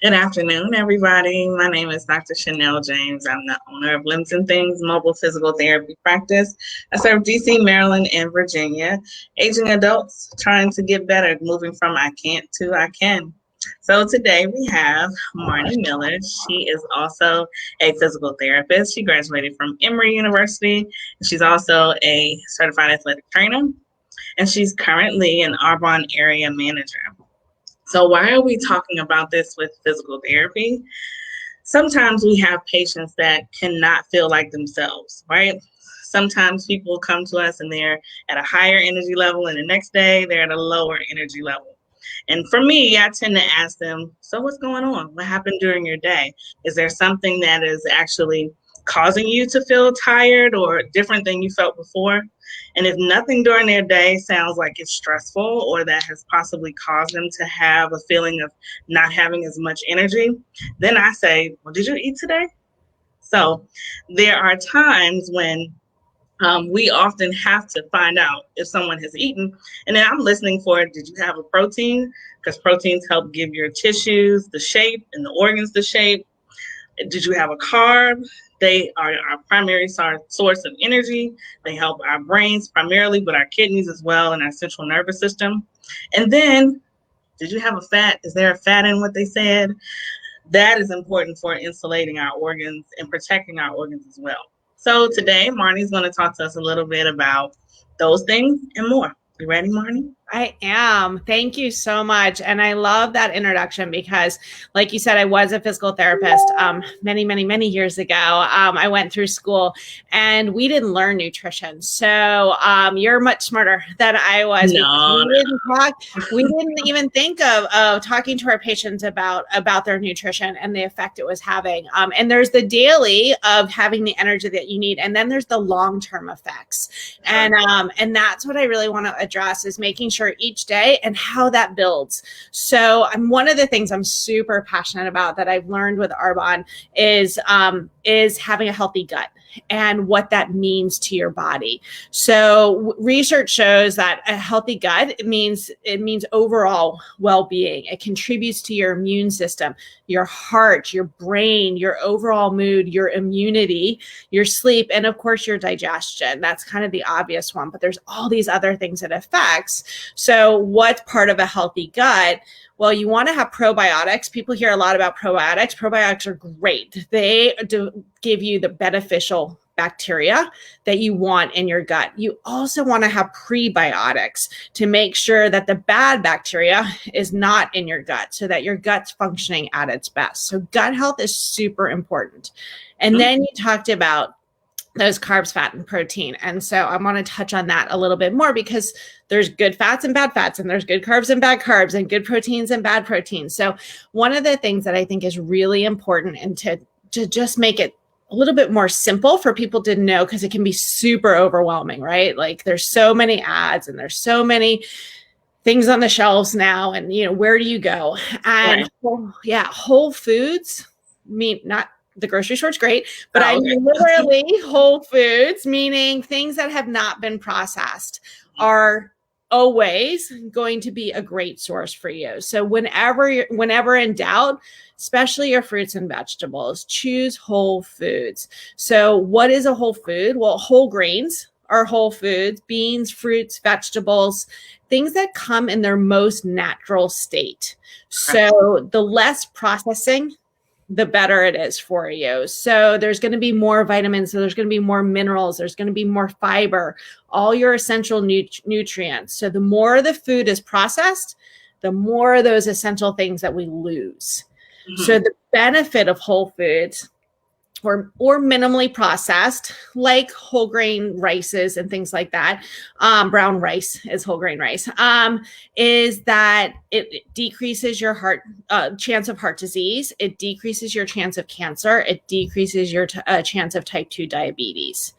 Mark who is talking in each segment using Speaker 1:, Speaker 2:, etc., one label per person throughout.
Speaker 1: Good afternoon, everybody. My name is Dr. Chanel James. I'm the owner of LimbsNThings mobile physical therapy practice. I serve DC, Maryland, and Virginia. Aging adults trying to get better, moving from I can't to I can. So today we have Marni Miller. She is also a physical therapist. She graduated from Emory University. She's also a certified athletic trainer, and she's currently an Arbonne Area Manager. So why are we talking about this with physical therapy? Sometimes we have patients that cannot feel like themselves, right? Sometimes people come to us and they're at a higher energy level, and the next day they're at a lower energy level. And for me, I tend to ask them, so what's going on? What happened during your day? Is there something that is actually causing you to feel tired or different than you felt before? And if nothing during their day sounds like it's stressful or that has possibly caused them to have a feeling of not having as much energy, then I say, well, did you eat today? So there are times when we often have to find out if someone has eaten. And then I'm listening for, did you have a protein? Because proteins help give your tissues the shape and the organs the shape. Did you have a carb? They are our primary source of energy. They help our brains primarily, but our kidneys as well, and our central nervous system. And then, did you have a fat? Is there a fat in what they said? That is important for insulating our organs and protecting our organs as well. So today, Marni's going to talk to us a little bit about those things and more. You ready, Marni?
Speaker 2: I am. Thank you so much. And I love that introduction because, like you said, I was a physical therapist many, many, many years ago. I went through school and we didn't learn nutrition. So you're much smarter than I was.
Speaker 1: No.
Speaker 2: We didn't even think of talking to our patients about their nutrition and the effect it was having. And there's the daily of having the energy that you need. And then there's the long-term effects. And that's what I really want to address is making sure each day and how that builds. So one of the things I'm super passionate about that I've learned with Arbonne is having a healthy gut and what that means to your body. So research shows that a healthy gut, it means overall well-being. It contributes to your immune system, your heart, your brain, your overall mood, your immunity, your sleep, and of course your digestion. That's kind of the obvious one, but there's all these other things it affects. So what's part of a healthy gut? Well, you want to have probiotics. People hear a lot about probiotics. Probiotics are great. They give you the beneficial bacteria that you want in your gut. You also want to have prebiotics to make sure that the bad bacteria is not in your gut so that your gut's functioning at its best. So gut health is super important. And then you talked about those carbs, fat, and protein. And so I want to touch on that a little bit more because there's good fats and bad fats, and there's good carbs and bad carbs, and good proteins and bad proteins. So one of the things that I think is really important and to just make it a little bit more simple for people to know, because it can be super overwhelming, right? Like there's so many ads and there's so many things on the shelves now, and where do you go? And right. Whole foods mean not the grocery store's great, but I mean literally whole foods, meaning things that have not been processed, are always going to be a great source for you. So whenever in doubt, especially your fruits and vegetables, choose whole foods. So what is a whole food? Well, whole grains are whole foods, beans, fruits, vegetables, things that come in their most natural state. So the less processing, the better it is for you. So there's going to be more vitamins. So there's going to be more minerals. There's going to be more fiber, all your essential nutrients. So the more the food is processed, the more of those essential things that we lose. Mm-hmm. So the benefit of whole foods or minimally processed, like whole grain rices and things like that. Brown rice is whole grain rice. Is that it decreases your chance of heart disease. It decreases your chance of cancer. It decreases your chance of type 2 diabetes.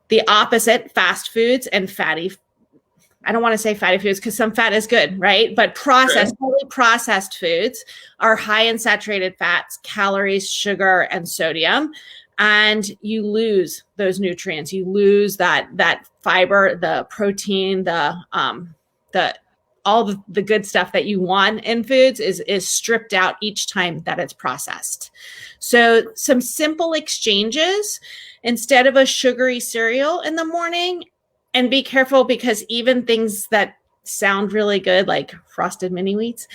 Speaker 2: The opposite, fast foods and I don't want to say fatty foods because some fat is good, right? But fully processed foods are high in saturated fats, calories, sugar, and sodium. And you lose those nutrients. You lose that fiber, the protein, all the good stuff that you want in foods is stripped out each time that it's processed. So some simple exchanges, instead of a sugary cereal in the morning, and be careful because even things that sound really good, like frosted mini wheats,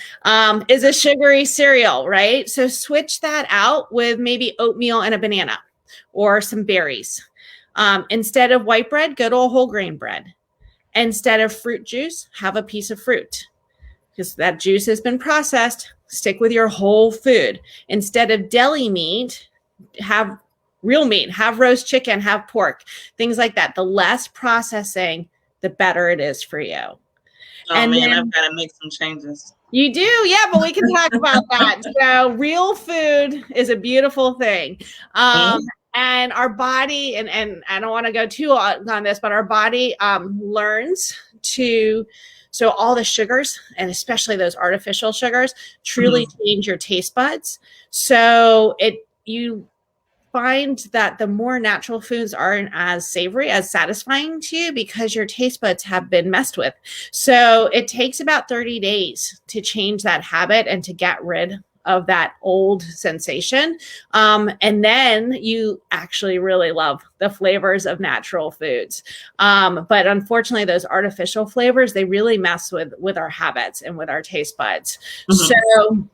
Speaker 2: is a sugary cereal, right? So switch that out with maybe oatmeal and a banana or some berries. Instead of white bread, go to a whole grain bread. Instead of fruit juice, have a piece of fruit because that juice has been processed. Stick with your whole food. Instead of deli meat, have real meat, have roast chicken, have pork, things like that. The less processing, the better it is for you.
Speaker 1: Oh, and man, I've got to make some changes.
Speaker 2: You do? Yeah, but we can talk about that. So real food is a beautiful thing. And our body, and I don't want to go too on this, but our body learns to, so all the sugars, and especially those artificial sugars, truly change your taste buds. So you find that the more natural foods aren't as savory, as satisfying to you because your taste buds have been messed with. So it takes about 30 days to change that habit and to get rid of that old sensation. And then you actually really love the flavors of natural foods. But unfortunately, those artificial flavors, they really mess with our habits and with our taste buds. So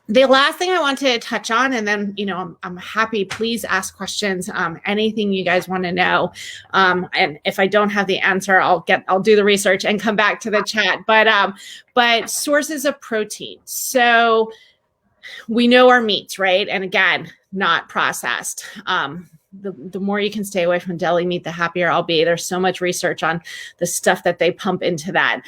Speaker 2: the last thing I want to touch on, and then, I'm happy, please ask questions, anything you guys want to know. And if I don't have the answer, I'll do the research and come back to the chat. But sources of protein. So we know our meats, right? And again, not processed. The more you can stay away from deli meat, the happier I'll be. There's so much research on the stuff that they pump into that.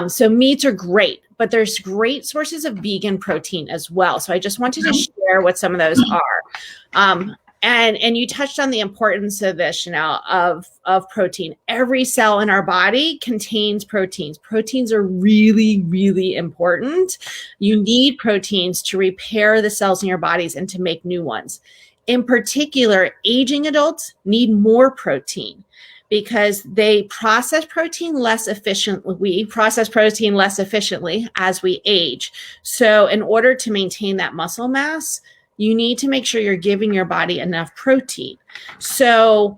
Speaker 2: So meats are great, but there's great sources of vegan protein as well. So I just wanted to share what some of those are. And you touched on the importance of this, of protein. Every cell in our body contains proteins. Proteins are really, really important. You need proteins to repair the cells in your bodies and to make new ones. In particular, aging adults need more protein because they process protein less efficiently. We process protein less efficiently as we age. So in order to maintain that muscle mass, you need to make sure you're giving your body enough protein. So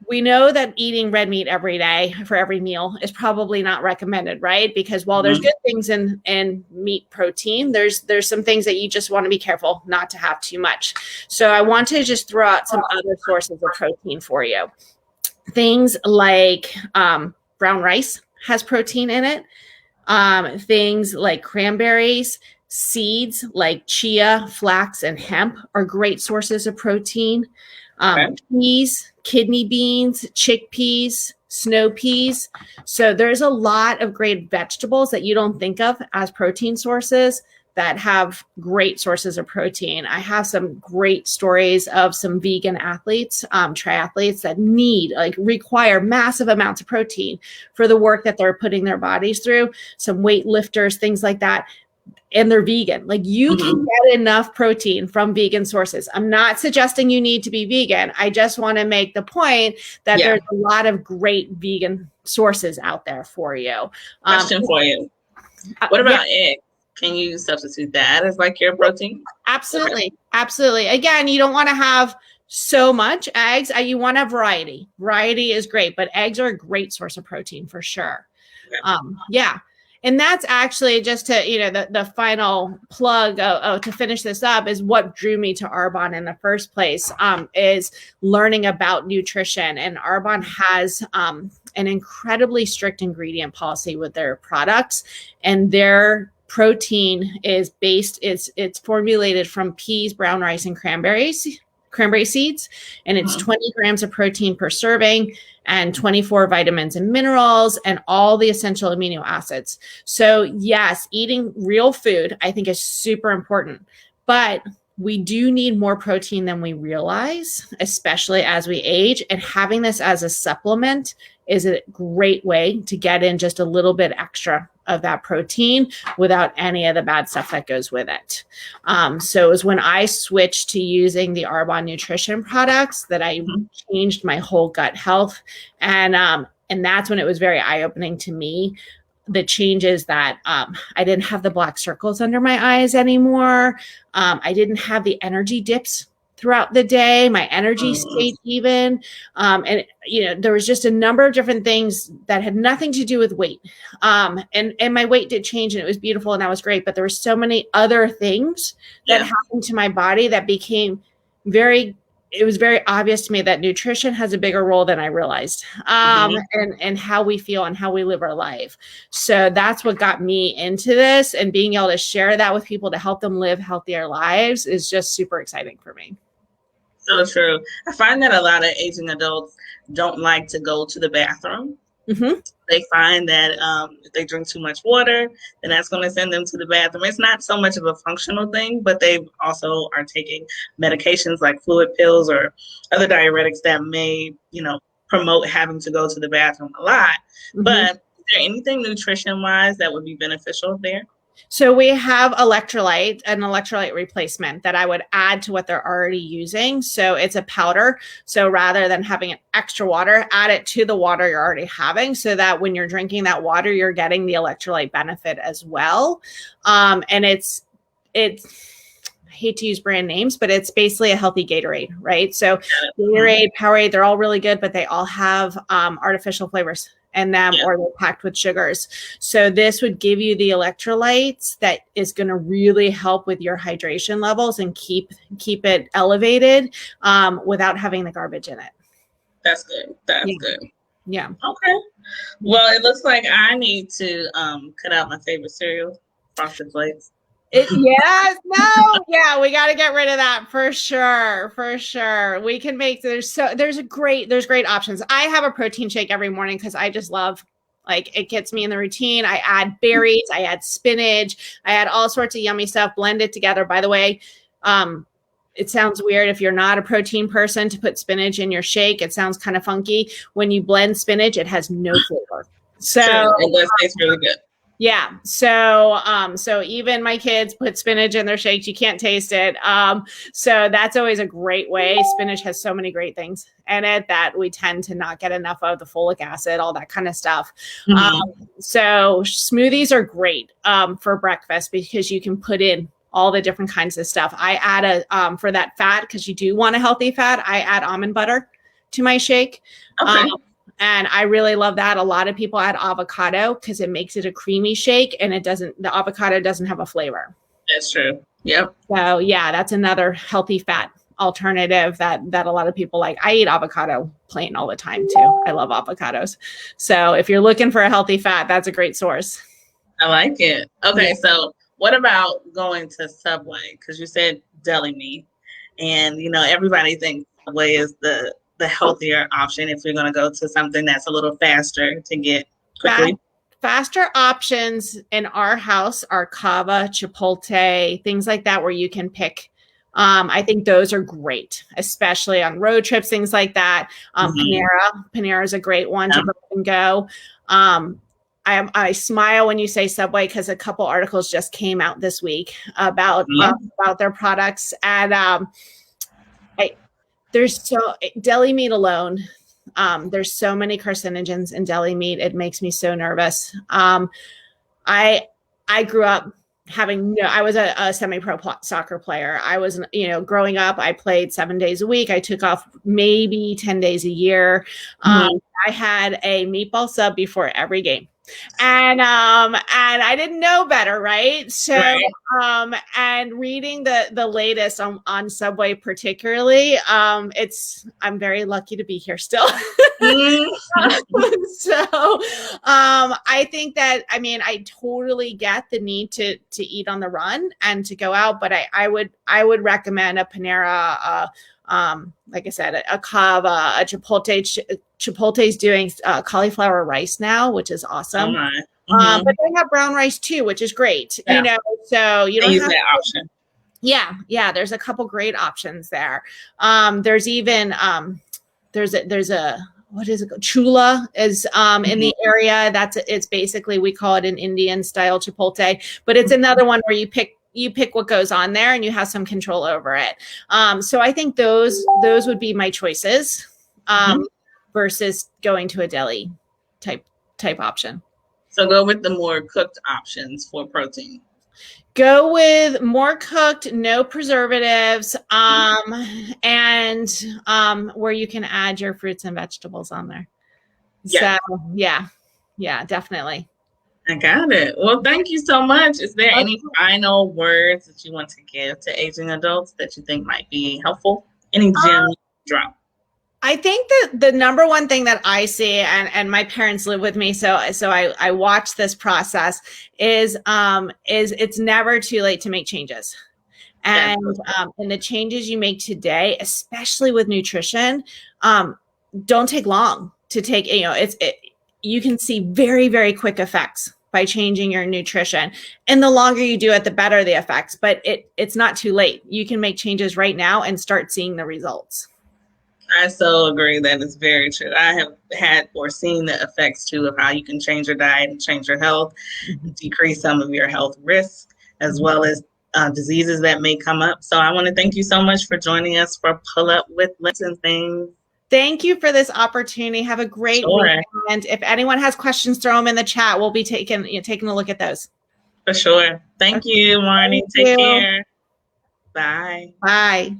Speaker 2: we know that eating red meat every day for every meal is probably not recommended, right? Because while there's good things in meat protein, there's some things that you just want to be careful not to have too much. So I want to just throw out some other sources of protein for you. Things like brown rice has protein in it. Things like cranberries, seeds like chia, flax, and hemp are great sources of protein. Peas, kidney beans, chickpeas, snow peas. So there's a lot of great vegetables that you don't think of as protein sources that have great sources of protein. I have some great stories of some vegan athletes, triathletes that require massive amounts of protein for the work that they're putting their bodies through, some weightlifters, things like that. And they're vegan. You can get enough protein from vegan sources. I'm not suggesting you need to be vegan. I just want to make the point that there's a lot of great vegan sources out there for you.
Speaker 1: Question for you. What about eggs? Can you substitute that as your protein?
Speaker 2: Absolutely. Okay. Absolutely. Again, you don't want to have so much eggs. You want to have variety. Variety is great, but eggs are a great source of protein for sure. Okay. And that's actually just to, the final plug to finish this up is what drew me to Arbonne in the first place, is learning about nutrition. And Arbonne has an incredibly strict ingredient policy with their products, and their protein is it's formulated from peas, brown rice, and cranberry seeds, and it's 20 grams of protein per serving and 24 vitamins and minerals and all the essential amino acids. So yes, eating real food, I think, is super important, but we do need more protein than we realize, especially as we age, and having this as a supplement is a great way to get in just a little bit extra of that protein without any of the bad stuff that goes with it. So it was when I switched to using the Arbonne nutrition products that I changed my whole gut health. And that's when it was very eye-opening to me the changes that I didn't have the black circles under my eyes anymore. I didn't have the energy dips throughout the day. My energy stayed even. And, there was just a number of different things that had nothing to do with weight. And my weight did change and it was beautiful and that was great. But there were so many other things that happened to my body that became it was very obvious to me that nutrition has a bigger role than I realized, and how we feel and how we live our life. So that's what got me into this, and being able to share that with people to help them live healthier lives is just super exciting for me.
Speaker 1: So true. I find that a lot of aging adults don't like to go to the bathroom. They find that if they drink too much water, then that's going to send them to the bathroom. It's not so much of a functional thing, but they also are taking medications like fluid pills or other diuretics that may, promote having to go to the bathroom a lot. But is there anything nutrition-wise that would be beneficial there?
Speaker 2: So we have an electrolyte replacement that I would add to what they're already using. So it's a powder. So rather than having an extra water, add it to the water you're already having, so that when you're drinking that water, you're getting the electrolyte benefit as well. And it's I hate to use brand names, but it's basically a healthy Gatorade, right? So Gatorade, Powerade, they're all really good, but they all have artificial flavors in them, or they're packed with sugars. So this would give you the electrolytes that is going to really help with your hydration levels and keep it elevated without having the garbage in it.
Speaker 1: That's good. That's good.
Speaker 2: Yeah.
Speaker 1: Okay. Well, it looks like I need to cut out my favorite cereal, Frosted Flakes.
Speaker 2: We got to get rid of that for sure. We can make there's great options. I have a protein shake every morning because I just love, it gets me in the routine. I add berries, I add spinach, I add all sorts of yummy stuff, blend it together. By the way, it sounds weird if you're not a protein person to put spinach in your shake. It sounds kind of funky. When you blend spinach, it has no flavor. So
Speaker 1: it does taste really good.
Speaker 2: Yeah. So even my kids put spinach in their shakes. You can't taste it. So that's always a great way. Spinach has so many great things in it that we tend to not get enough of, the folic acid, all that kind of stuff. So smoothies are great for breakfast because you can put in all the different kinds of stuff. I add for that fat, because you do want a healthy fat, I add almond butter to my shake.
Speaker 1: Okay.
Speaker 2: And I really love that. A lot of people add avocado because it makes it a creamy shake, and the avocado doesn't have a flavor.
Speaker 1: That's true. Yep.
Speaker 2: So yeah, that's another healthy fat alternative that a lot of people like. I eat avocado plain all the time too. I love avocados. So if you're looking for a healthy fat, that's a great source.
Speaker 1: I like it. Okay. So what about going to Subway? Because you said deli meat, and everybody thinks Subway is the healthier option if you're going to go to something that's a little faster to get quickly.
Speaker 2: Faster options in our house are Cava, Chipotle, things like that, where you can pick. I think those are great, especially on road trips, things like that. Panera is a great one to go and go. I smile when you say Subway because a couple articles just came out this week about their products, and deli meat alone. There's so many carcinogens in deli meat. It makes me so nervous. I grew up I was a semi-pro soccer player. I was, growing up, I played 7 days a week. I took off maybe 10 days a year. I had a meatball sub before every game. And I didn't know better, right? So, and reading the latest on Subway particularly, I'm very lucky to be here still. So, I think that, I totally get the need to eat on the run and to go out, but I would recommend a Panera, like I said, a Cava, a Chipotle. Chipotle's doing cauliflower rice now, which is awesome. But they have brown rice too, which is great. So you don't have
Speaker 1: that option.
Speaker 2: Yeah. There's a couple great options there. There's even there's a what is it called? Chula is in the area. It's basically, we call it an Indian style Chipotle, but it's another one where you pick what goes on there and you have some control over it. So I think those would be my choices versus going to a deli type option.
Speaker 1: So go with the more cooked options for protein.
Speaker 2: Go with more cooked, no preservatives, and where you can add your fruits and vegetables on there.
Speaker 1: Yes.
Speaker 2: So yeah, definitely.
Speaker 1: I got it. Well, thank you so much. Is there any final words that you want to give to aging adults that you think might be helpful? Any gem drop?
Speaker 2: I think that the number one thing that I see, and my parents live with me, so I watch this process, is it's never too late to make changes. And the changes you make today, especially with nutrition, don't take long to take. You can see very, very quick effects by changing your nutrition, and the longer you do it, the better the effects. But it's not too late. You can make changes right now and start seeing the results.
Speaker 1: I so agree. That is very true. I have had or seen the effects too of how you can change your diet and change your health, decrease some of your health risks, as well as diseases that may come up. So I want to thank you so much for joining us for Pull Up with LimbsNThings.
Speaker 2: Thank you for this opportunity. Have a great weekend. If anyone has questions, throw them in the chat. We'll be taking a look at those.
Speaker 1: For sure. Thank you, Marni. Take care. Bye.
Speaker 2: Bye.